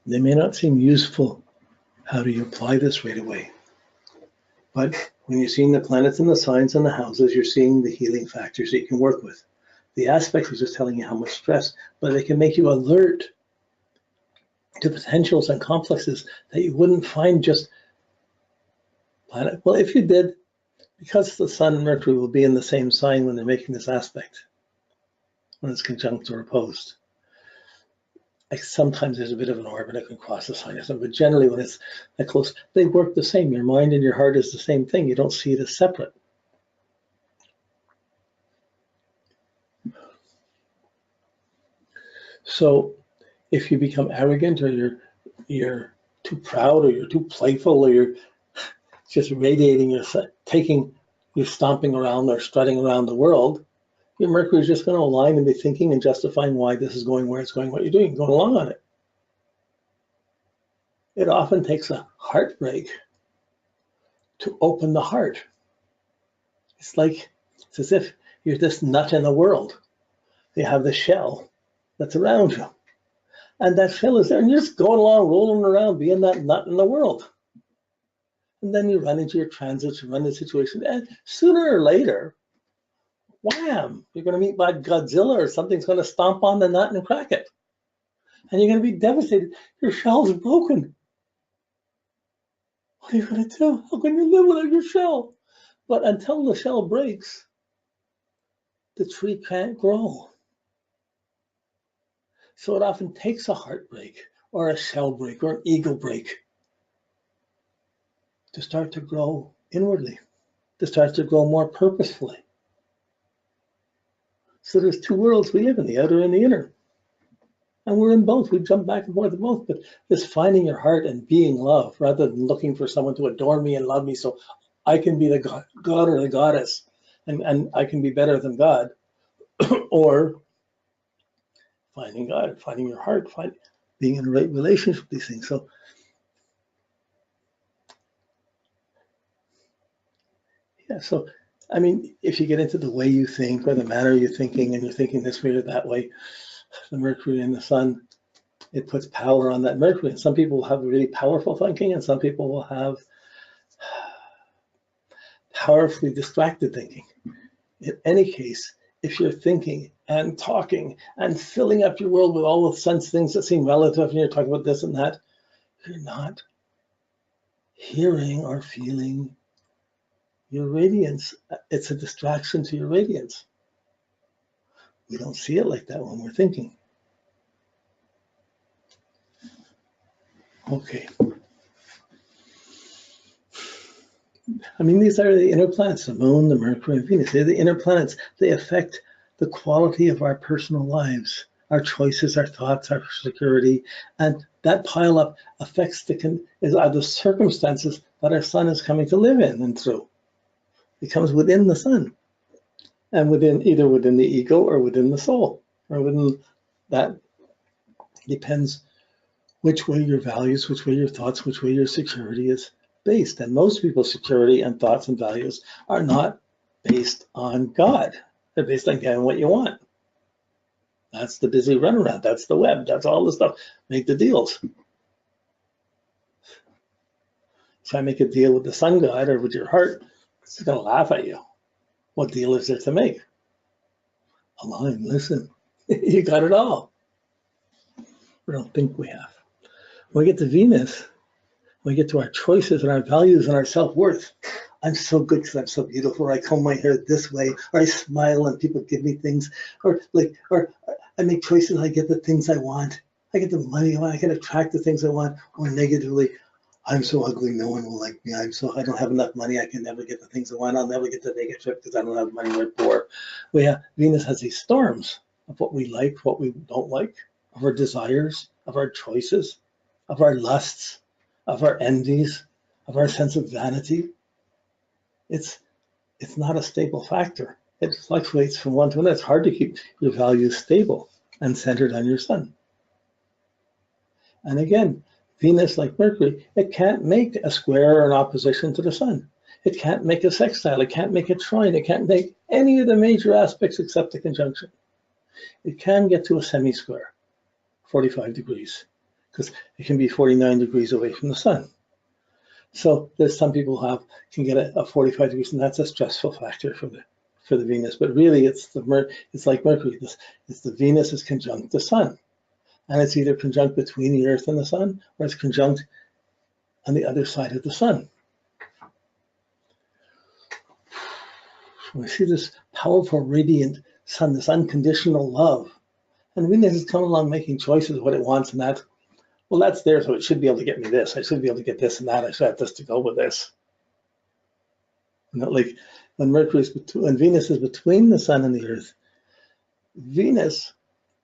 They may not seem useful. How do you apply this right away? But when you're seeing the planets and the signs and the houses, you're seeing the healing factors that you can work with. The aspects are just telling you how much stress, but they can make you alert to potentials and complexes that you wouldn't find just planet. Well, if you did, because the Sun and Mercury will be in the same sign when they're making this aspect, when it's conjunct or opposed. Like sometimes there's a bit of an orbit that can cross the sign or something, but generally when it's that close, they work the same. Your mind and your heart is the same thing. You don't see it as separate. So if you become arrogant, or you're too proud, or you're too playful, or you're just radiating, you're stomping around or strutting around the world, your Mercury is just going to align and be thinking and justifying why this is going where it's going, what you're doing, going along on it. It often takes a heartbreak to open the heart. It's as if you're this nut in the world. You have the shell that's around you. And that shell is there, and you're just going along, rolling around, being that nut in the world. And then you run into your transits, you run into situations, and sooner or later, wham, you're going to meet by Godzilla, or something's going to stomp on the nut and crack it. And you're going to be devastated. Your shell's broken. What are you going to do? How can you live without your shell? But until the shell breaks, the tree can't grow. So it often takes a heartbreak, or a shell break, or an ego break to start to grow inwardly, to start to grow more purposefully. So there's two worlds we live in, the outer and the inner. And we're in both. We jump back and forth in both. But it's finding your heart and being love, rather than looking for someone to adore me and love me so I can be the God or the goddess, and I can be better than God. Or finding God, finding your heart, being in the right relationship with these things. So yeah, so I mean, if you get into the way you think, or the manner you're thinking, and you're thinking this way or that way, the Mercury and the Sun, it puts power on that Mercury. And some people will have really powerful thinking, and some people will have powerfully distracted thinking. In any case, if you're thinking and talking and filling up your world with all the sense things that seem relative, and you're talking about this and that, you're not hearing or feeling your radiance. It's a distraction to your radiance. We don't see it like that when we're thinking. Okay. I mean, these are the inner planets, the Moon, the Mercury, and Venus. They're the inner planets. They affect the quality of our personal lives, our choices, our thoughts, our security, and that pile up affects are the circumstances that our Sun is coming to live in and through. It comes within the Sun, and either within the ego or within the soul, or within that. Depends which way your values, which way your thoughts, which way your security is based. And most people's security and thoughts and values are not based on God. They're based on getting what you want. That's the busy runaround. That's the web. That's all the stuff. Make the deals. Try to make a deal with the sun god or with your heart. It's going to laugh at you. What deal is there to make? Align, listen. You got it all. We don't think we have. When we get to Venus, when we get to our choices and our values and our self-worth, I'm so good because I'm so beautiful, or I comb my hair this way, or I smile and people give me things, or I make choices, I get the things I want, I get the money I want, I can attract the things I want. Or negatively, I'm so ugly, no one will like me, I don't have enough money, I can never get the things I want, I'll never get to take a trip because I don't have money, we're poor. Venus has these storms of what we like, what we don't like, of our desires, of our choices, of our lusts, of our envies, of our sense of vanity. It's not a stable factor. It fluctuates from one to another. It's hard to keep your values stable and centered on your Sun. And again, Venus, like Mercury, it can't make a square or an opposition to the Sun. It can't make a sextile. It can't make a trine. It can't make any of the major aspects except the conjunction. It can get to a semi-square, 45 degrees. because it can be 49 degrees away from the sun. So there's some people who can get a 45 degrees, and that's a stressful factor for the Venus. But really, it's like Mercury. It's the Venus is conjunct the sun, and it's either conjunct between the Earth and the sun, or it's conjunct on the other side of the sun. We see this powerful, radiant sun, this unconditional love, and Venus is coming along making choices of what it wants, and that. Well, that's there, so it should be able to get me this. I should be able to get this and that. I should have this to go with this. Like when Venus is between the sun and the Earth, Venus,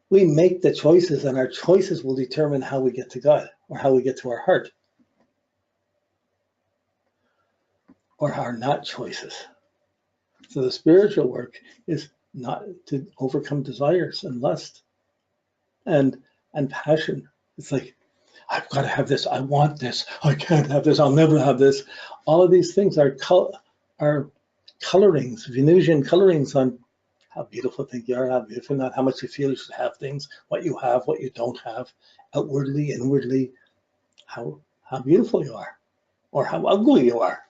we make the choices, and our choices will determine how we get to God, or how we get to our heart, or our not choices. So the spiritual work is not to overcome desires and lust and passion. It's like, I've got to have this. I want this. I can't have this. I'll never have this. All of these things are colorings, Venusian colorings on how beautiful you think you are, how beautiful not, how much you feel you should have things, what you have, what you don't have, outwardly, inwardly, how beautiful you are, or how ugly you are.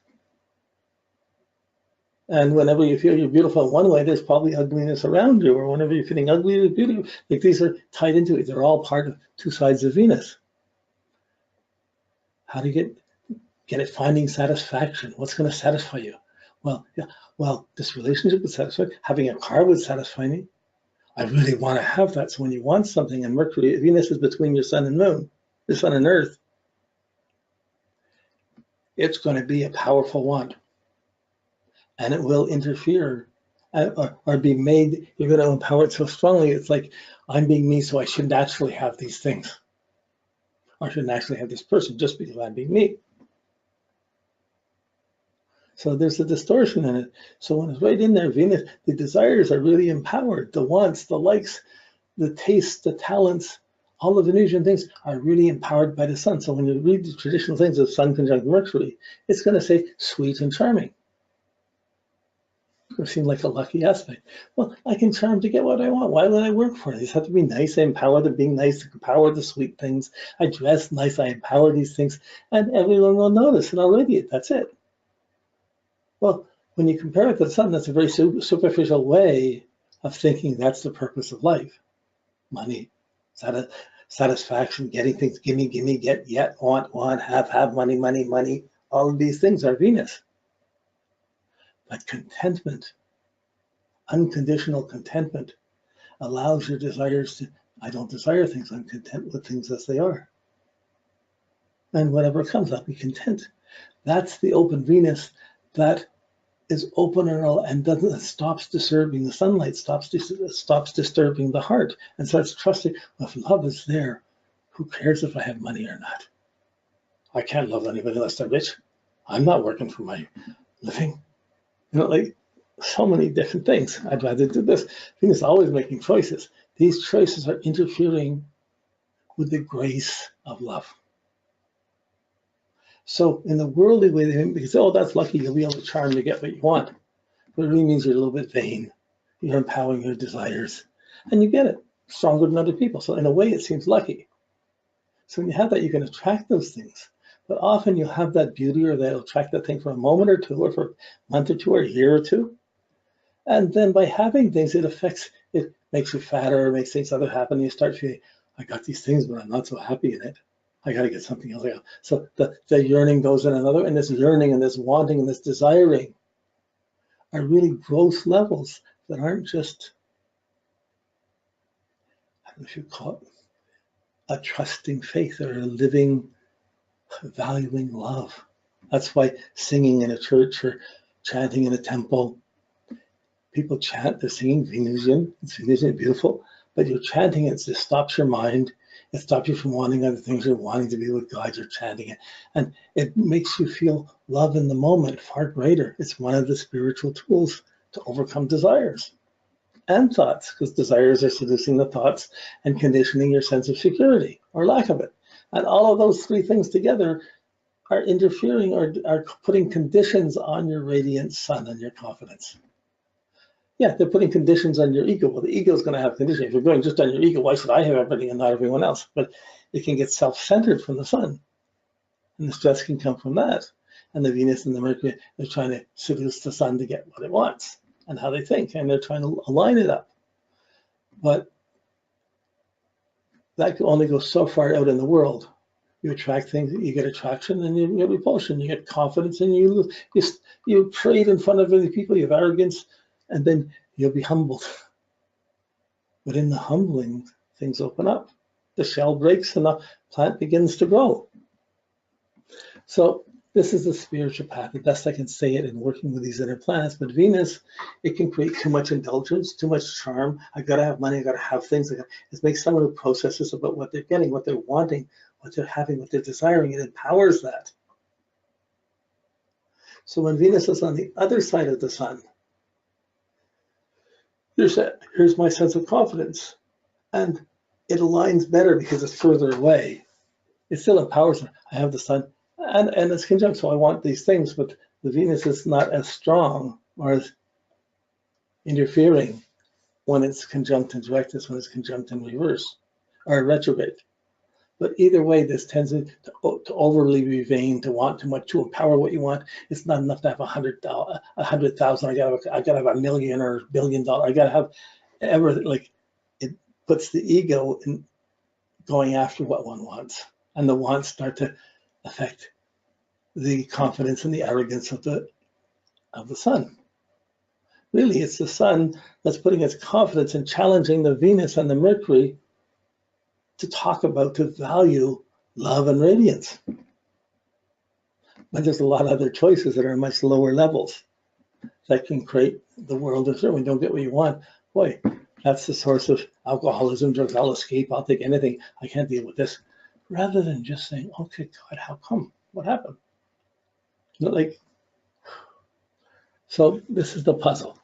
And whenever you feel you're beautiful in one way, there's probably ugliness around you, or whenever you're feeling ugly, there's beauty. Like these are tied into it. They're all part of two sides of Venus. How do you get it? Finding satisfaction. What's going to satisfy you? Well, this relationship would satisfy. Having a car would satisfy me. I really want to have that. So when you want something, and Venus is between your sun and moon, your sun and Earth, it's going to be a powerful want, and it will interfere or be made. You're going to empower it so strongly. It's like, I'm being me, so I should naturally have these things. I should naturally have this person just because I'm being me. So there's a distortion in it. So when it's right in there, Venus, the desires are really empowered. The wants, the likes, the tastes, the talents, all the Venusian things are really empowered by the sun. So when you read the traditional things of Sun conjunct Mercury, it's going to say sweet and charming. It's going to seem like a lucky aspect. Well, I can charm to get what I want. Why would I work for it? I just have to be nice. I empower the being nice, I empower the sweet things. I dress nice. I empower these things, and everyone will notice, and I'll radiate. That's it. Well, when you compare it to the sun, that's a very superficial way of thinking that's the purpose of life. Money, satisfaction, getting things, gimme, get, want, have, money. All of these things are Venus. But contentment, unconditional contentment, allows your desires to, I don't desire things, I'm content with things as they are. And whatever comes, I'll be content. That's the open Venus that is open and stops disturbing the sunlight, stops disturbing the heart, and starts trusting. Well, if love is there, who cares if I have money or not? I can't love anybody unless they're rich. I'm not working for my living. Like so many different things. I'd rather do this. Venus is always making choices. These choices are interfering with the grace of love. So in the worldly way, because, oh, that's lucky, you'll be able to charm to get what you want. But it really means you're a little bit vain. You're empowering your desires. And you get it stronger than other people. So in a way, it seems lucky. So when you have that, you can attract those things. But often you'll have that beauty, or they'll attract that thing for a moment or two, or for a month or two, or a year or two. And then by having things, it makes you fatter, makes things other happen. You start feeling, I got these things, but I'm not so happy in it. I got to get something else. So the yearning goes in another, and this yearning and this wanting and this desiring are really gross levels that aren't just, I don't know if you call it a trusting faith, or a living, valuing love. That's why singing in a church or chanting in a temple, people chant, they're singing Venusian, it's Venusian, beautiful, but you're chanting it just stops your mind. It stops you from wanting other things. You're wanting to be with God. You're chanting it. And it makes you feel love in the moment far greater. It's one of the spiritual tools to overcome desires and thoughts, because desires are seducing the thoughts and conditioning your sense of security or lack of it. And all of those three things together are interfering or are putting conditions on your radiant sun and your confidence. Yeah, they're putting conditions on your ego. Well, the ego is going to have conditions. If you're going just on your ego, why should I have everything and not everyone else? But it can get self-centered from the sun, and the stress can come from that. And the Venus and the Mercury, they're trying to seduce the sun to get what it wants and how they think, and they're trying to align it up. But that can only go so far out in the world. You attract things, you get attraction, and you get repulsion. You get confidence, and you trade in front of other people. You have arrogance, and then you'll be humbled. But in the humbling, things open up. The shell breaks, and the plant begins to grow. So this is the spiritual path. The best I can say it in working with these inner planets. But Venus, it can create too much indulgence, too much charm. I gotta have money. I gotta have things. It makes someone who processes about what they're getting, what they're wanting, what they're having, what they're desiring. It empowers that. So when Venus is on the other side of the sun, here's my sense of confidence, and it aligns better because it's further away. It still empowers me. I have the sun, and it's conjunct, so I want these things, but the Venus is not as strong or as interfering when it's conjunct and direct as when it's conjunct in reverse or retrograde. But either way, this tends to overly be vain, to want too much, to empower what you want. It's not enough to have 100,000. I gotta have $1 million or $1 billion. I gotta have everything. Like, it puts the ego in going after what one wants, and the wants start to affect the confidence and the arrogance of the sun. Really, it's the sun that's putting its confidence and challenging the Venus and the Mercury to talk about, to value love and radiance. But there's a lot of other choices that are much lower levels that can create the world of when you don't get what you want. Boy, that's the source of alcoholism, drugs. I'll escape, I'll take anything. I can't deal with this. Rather than just saying, okay, God, how come? What happened? Like, so this is the puzzle.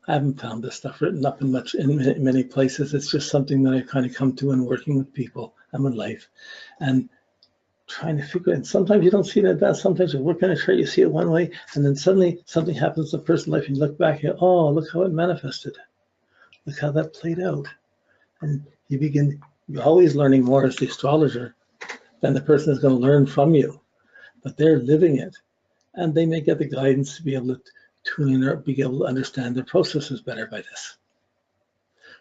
I haven't found this stuff written up in many places. It's just something that I kind of come to in working with people and with life, and trying to figure it. And sometimes you don't see it in advance. Sometimes you work on a chart, you see it one way, and then suddenly something happens in the person's life, and you look back and oh, look how it manifested. Look how that played out. And you're always learning more as the astrologer than the person is going to learn from you. But they're living it, and they may get the guidance to be able to tune in or be able to understand their processes better by this.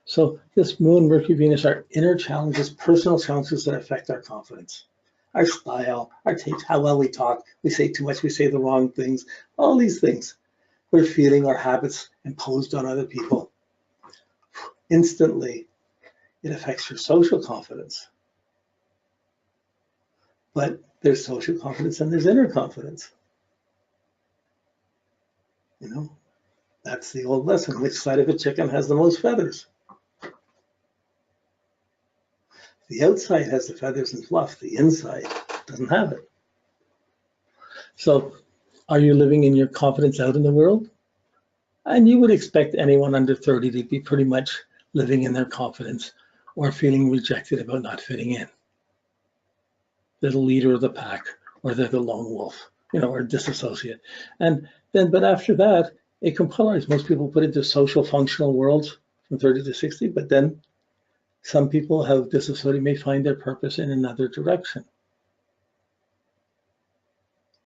So this Moon, Mercury, Venus are inner challenges, personal challenges that affect our confidence, our style, our taste, how well we talk. We say too much, we say the wrong things, all these things. We're feeling our habits imposed on other people. Instantly, it affects your social confidence. But there's social confidence and there's inner confidence. You know, that's the old lesson. Which side of a chicken has the most feathers? The outside has the feathers and fluff. The inside doesn't have it. So are you living in your confidence out in the world? And you would expect anyone under 30 to be pretty much living in their confidence or feeling rejected about not fitting in. They're the leader of the pack, or they're the lone wolf, or disassociate. And then, but after that, it can polarize. Most people put into social functional worlds from 30 to 60, but then some people have disassociated, may find their purpose in another direction.